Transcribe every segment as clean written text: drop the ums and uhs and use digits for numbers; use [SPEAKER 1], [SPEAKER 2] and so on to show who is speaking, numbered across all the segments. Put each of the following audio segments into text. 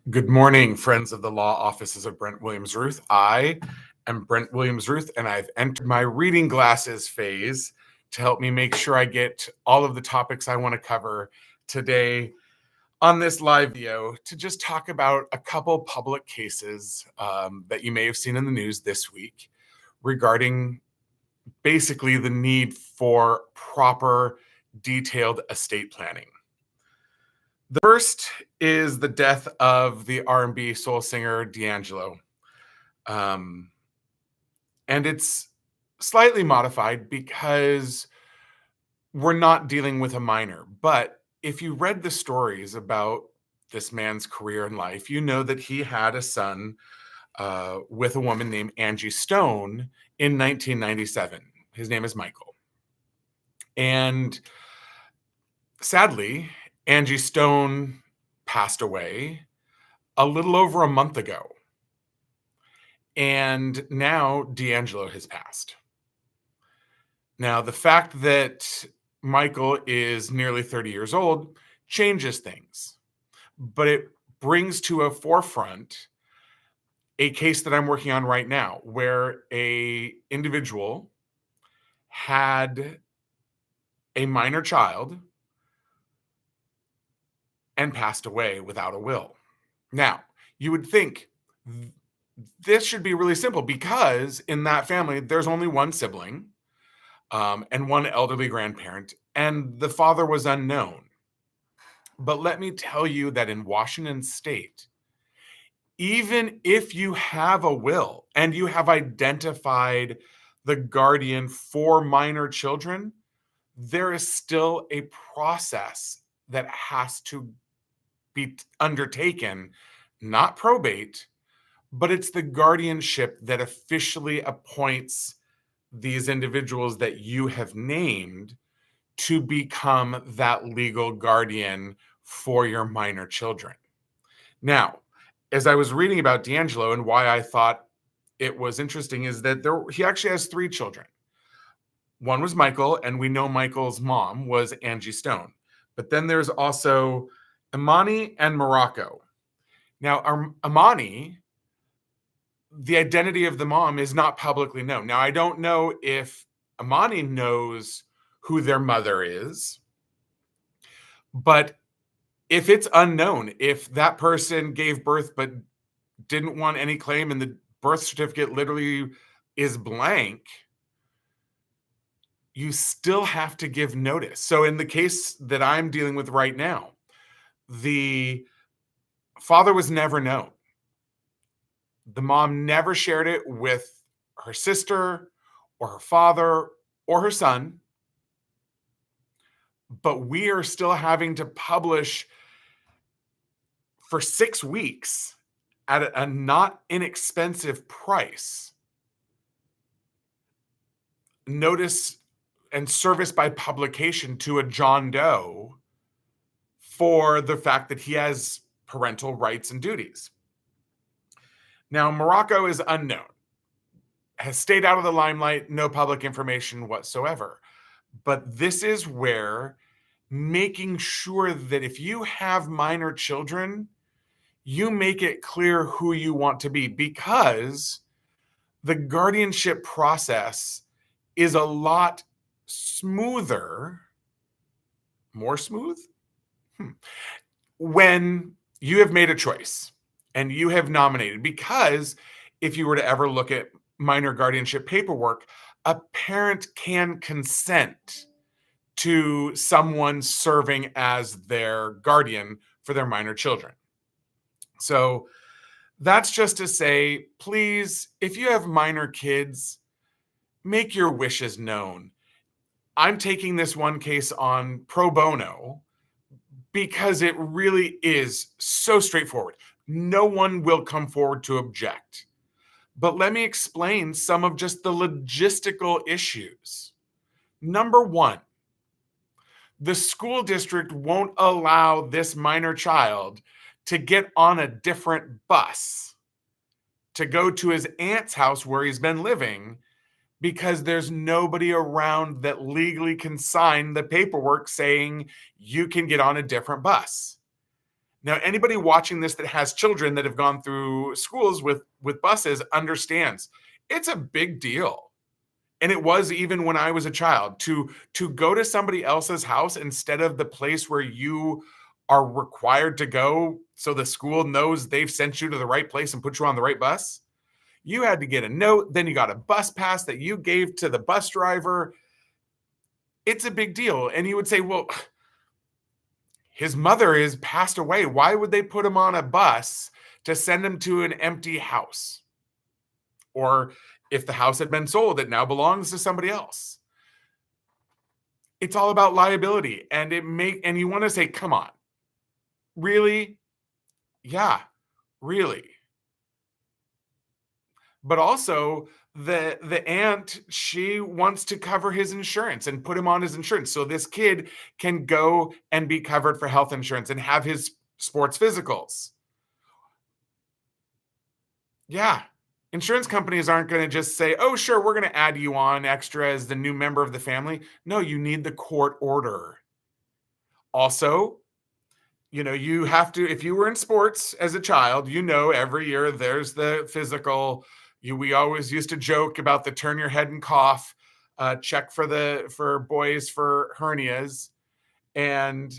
[SPEAKER 1] Good morning, friends of the law offices of Brent Williams-Ruth. I am Brent Williams-Ruth, and I've entered my reading glasses phase to help me make sure I get all of the topics I want to cover today on this live video to just talk about a couple public cases that you may have seen in the news this week regarding basically the need for proper, detailed estate planning. The first is the death of the R&B soul singer D'Angelo. And it's slightly modified because we're not dealing with a minor. But if you read the stories about this man's career and life, you know that he had a son with a woman named Angie Stone in 1997. His name is Michael. And sadly, Angie Stone passed away a little over a month ago. And now D'Angelo has passed. Now, the fact that Michael is nearly 30 years old changes things, but it brings to a forefront a case that I'm working on right now where a individual had a minor child and passed away without a will. Now, you would think this should be really simple because in that family, there's only one sibling and one elderly grandparent, and the father was unknown. But let me tell you that in Washington State, even if you have a will and you have identified the guardian for minor children, there is still a process that has to be undertaken, not probate, but it's the guardianship that officially appoints these individuals that you have named to become that legal guardian for your minor children. Now, as I was reading about D'Angelo and why I thought it was interesting is that he actually has 3 children. One was Michael, and we know Michael's mom was Angie Stone. But then there's also Imani and Morocco. Now, Imani, the identity of the mom is not publicly known. Now, I don't know if Imani knows who their mother is, but if it's unknown, if that person gave birth but didn't want any claim and the birth certificate literally is blank, you still have to give notice. So in the case that I'm dealing with right now, the father was never known. The mom never shared it with her sister or her father or her son. But we are still having to publish for 6 weeks at a not inexpensive price notice and service by publication to a John Doe for the fact that he has parental rights and duties. Now, Morocco is unknown, has stayed out of the limelight, no public information whatsoever. But this is where making sure that if you have minor children, you make it clear who you want to be, because the guardianship process is a lot smoother, more smooth, when you have made a choice and you have nominated. Because if you were to ever look at minor guardianship paperwork, a parent can consent to someone serving as their guardian for their minor children. So that's just to say, please, if you have minor kids, make your wishes known. I'm taking this one case on pro bono because it really is so straightforward. No one will come forward to object. But let me explain some of just the logistical issues. Number one, the school district won't allow this minor child to get on a different bus to go to his aunt's house where he's been living, because there's nobody around that legally can sign the paperwork saying you can get on a different bus. Now, anybody watching this that has children that have gone through schools with buses understands it's a big deal. And it was even when I was a child to go to somebody else's house instead of the place where you are required to go so the school knows they've sent you to the right place and put you on the right bus. You had to get a note, then you got a bus pass that you gave to the bus driver. It's a big deal. And you would say, well, his mother is passed away. Why would they put him on a bus to send him to an empty house? Or if the house had been sold, it now belongs to somebody else. It's all about liability. And you want to say, come on, really? Yeah, really. But also the aunt, she wants to cover his insurance and put him on his insurance so this kid can go and be covered for health insurance and have his sports physicals. Yeah. Insurance companies aren't going to just say, oh, sure, we're going to add you on extra as the new member of the family. No, you need the court order. Also, you have to, if you were in sports as a child, every year there's the physical. We always used to joke about the turn your head and cough, check for boys for hernias. And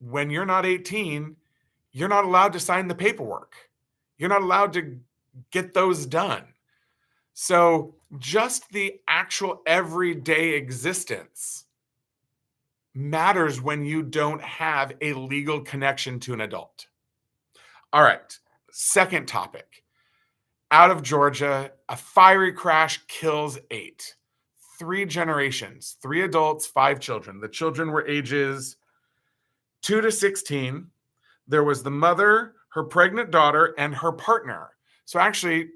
[SPEAKER 1] when you're not 18, you're not allowed to sign the paperwork. You're not allowed to get those done. So just the actual everyday existence matters when you don't have a legal connection to an adult. All right, second topic. Out of Georgia, a fiery crash kills 8. 3 generations, 3 adults, 5 children. The children were ages 2 to 16. There was the mother, her pregnant daughter, and her partner. So actually,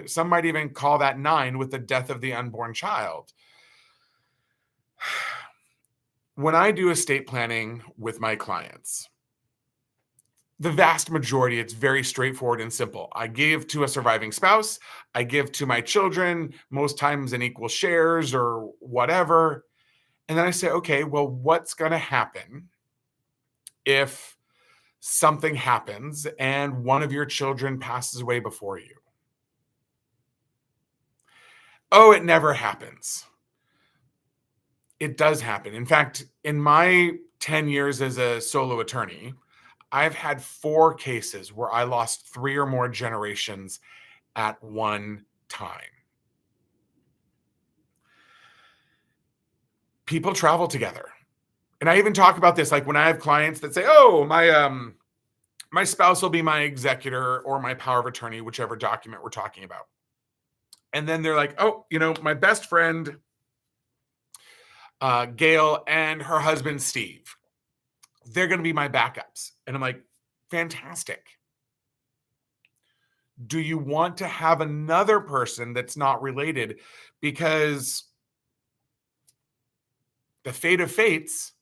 [SPEAKER 1] some might even call that 9 with the death of the unborn child. When I do estate planning with my clients, the vast majority, it's very straightforward and simple. I give to a surviving spouse. I give to my children, most times in equal shares or whatever. And then I say, okay, well, what's going to happen if something happens and one of your children passes away before you? Oh, it never happens. It does happen. In fact, in my 10 years as a solo attorney, I've had 4 cases where I lost 3 or more generations at one time. People travel together. And I even talk about this, like when I have clients that say, oh, my spouse will be my executor or my power of attorney, whichever document we're talking about. And then they're like, oh, my best friend, Gail, and her husband, Steve, they're going to be my backups. And I'm like, fantastic. Do you want to have another person that's not related? Because the fate of fates,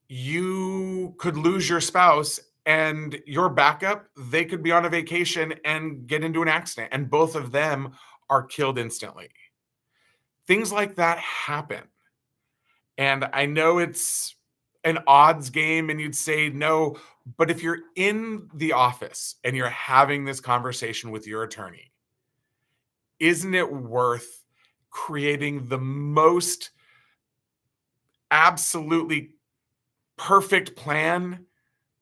[SPEAKER 1] you could lose your spouse and your backup, they could be on a vacation and get into an accident, and both of them are killed instantly. Things like that happen. And I know it's an odds game and you'd say no, but if you're in the office and you're having this conversation with your attorney, isn't it worth creating the most absolutely perfect plan?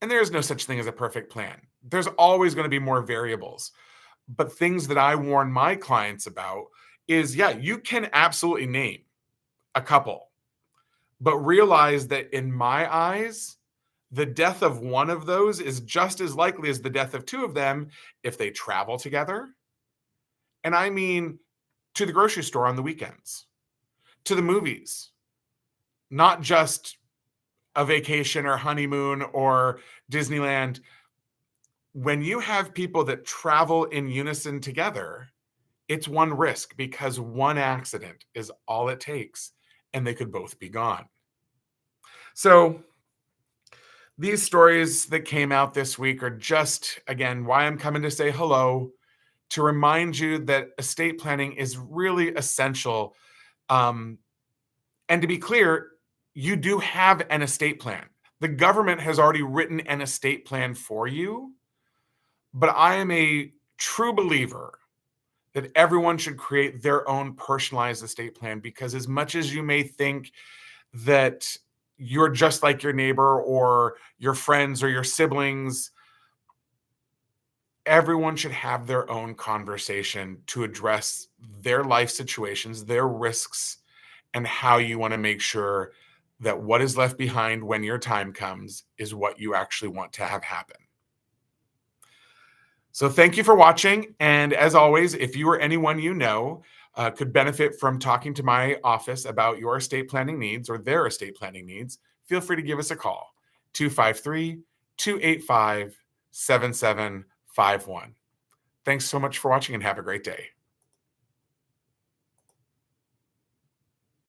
[SPEAKER 1] And there's no such thing as a perfect plan. There's always going to be more variables. But things that I warn my clients about is, yeah, you can absolutely name a couple, but realize that in my eyes, the death of one of those is just as likely as the death of 2 of them if they travel together. And I mean, to the grocery store on the weekends, to the movies, not just a vacation or honeymoon or Disneyland. When you have people that travel in unison together, it's one risk because one accident is all it takes and they could both be gone. So these stories that came out this week are just, again, why I'm coming to say hello, to remind you that estate planning is really essential. And to be clear, you do have an estate plan. The government has already written an estate plan for you, but I am a true believer that everyone should create their own personalized estate plan, because as much as you may think that you're just like your neighbor or your friends or your siblings, everyone should have their own conversation to address their life situations, their risks, and how you want to make sure that what is left behind when your time comes is what you actually want to have happen. So thank you for watching. And as always, if you or anyone you know could benefit from talking to my office about your estate planning needs or their estate planning needs, feel free to give us a call, 253-285-7751. Thanks so much for watching and have a great day.